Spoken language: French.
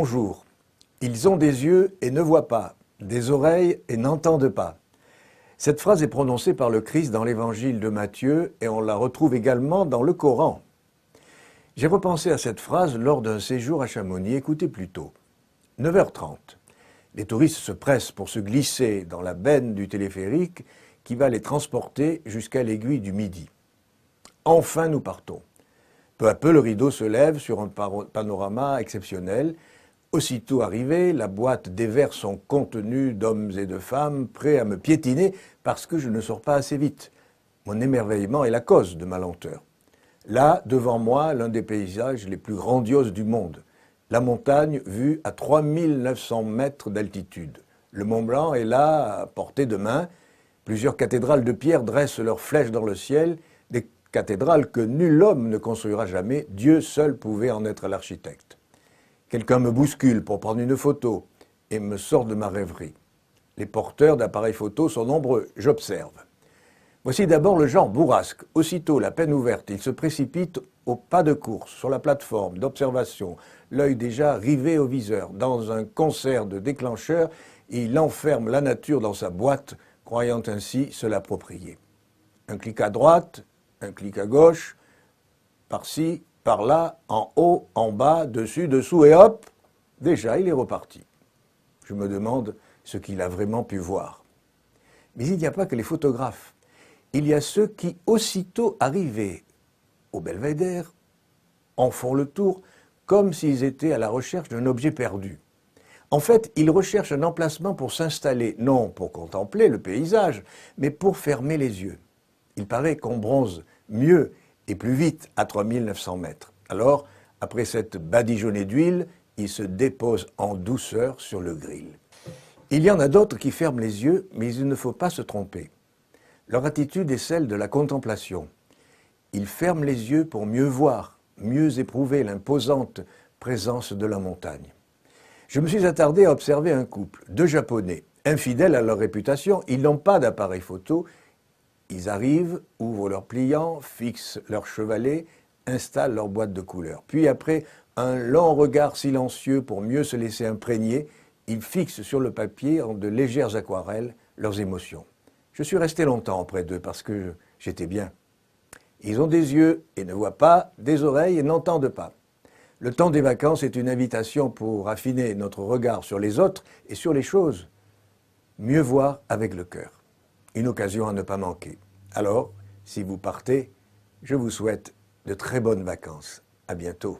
Bonjour. Ils ont des yeux et ne voient pas, des oreilles et n'entendent pas. Cette phrase est prononcée par le Christ dans l'évangile de Matthieu et on la retrouve également dans le Coran. J'ai repensé à cette phrase lors d'un séjour à Chamonix, écoutez plutôt. 9h30. Les touristes se pressent pour se glisser dans la benne du téléphérique qui va les transporter jusqu'à l'aiguille du Midi. Enfin, nous partons. Peu à peu, le rideau se lève sur un panorama exceptionnel. Aussitôt arrivé, la boîte déverse son contenu d'hommes et de femmes prêts à me piétiner parce que je ne sors pas assez vite. Mon émerveillement est la cause de ma lenteur. Là, devant moi, l'un des paysages les plus grandioses du monde. La montagne vue à 3900 mètres d'altitude. Le Mont Blanc est là, à portée de main. Plusieurs cathédrales de pierre dressent leurs flèches dans le ciel, des cathédrales que nul homme ne construira jamais. Dieu seul pouvait en être l'architecte. Quelqu'un me bouscule pour prendre une photo et me sort de ma rêverie. Les porteurs d'appareils photo sont nombreux, j'observe. Voici d'abord le genre bourrasque. Aussitôt la peine ouverte, il se précipite au pas de course, sur la plateforme d'observation, l'œil déjà rivé au viseur. Dans un concert de déclencheurs, il enferme la nature dans sa boîte, croyant ainsi se l'approprier. Un clic à droite, un clic à gauche, par-ci, par-là, en haut, en bas, dessus, dessous, et hop, déjà il est reparti. Je me demande ce qu'il a vraiment pu voir. Mais il n'y a pas que les photographes. Il y a ceux qui, aussitôt arrivés au belvédère, en font le tour comme s'ils étaient à la recherche d'un objet perdu. En fait, ils recherchent un emplacement pour s'installer, non pour contempler le paysage, mais pour fermer les yeux. Il paraît qu'on bronze mieux et plus vite à 3900 mètres. Alors, après cette badigeonnée d'huile, ils se déposent en douceur sur le grill. Il y en a d'autres qui ferment les yeux, mais il ne faut pas se tromper. Leur attitude est celle de la contemplation. Ils ferment les yeux pour mieux voir, mieux éprouver l'imposante présence de la montagne. Je me suis attardé à observer un couple, deux Japonais, infidèles à leur réputation. Ils n'ont pas d'appareil photo. Ils arrivent, ouvrent leurs pliants, fixent leur chevalet, installent leur boîte de couleurs. Puis après un long regard silencieux pour mieux se laisser imprégner, ils fixent sur le papier en de légères aquarelles leurs émotions. Je suis resté longtemps auprès d'eux parce que j'étais bien. Ils ont des yeux et ne voient pas, des oreilles et n'entendent pas. Le temps des vacances est une invitation pour affiner notre regard sur les autres et sur les choses. Mieux voir avec le cœur. Une occasion à ne pas manquer. Alors, si vous partez, je vous souhaite de très bonnes vacances. À bientôt.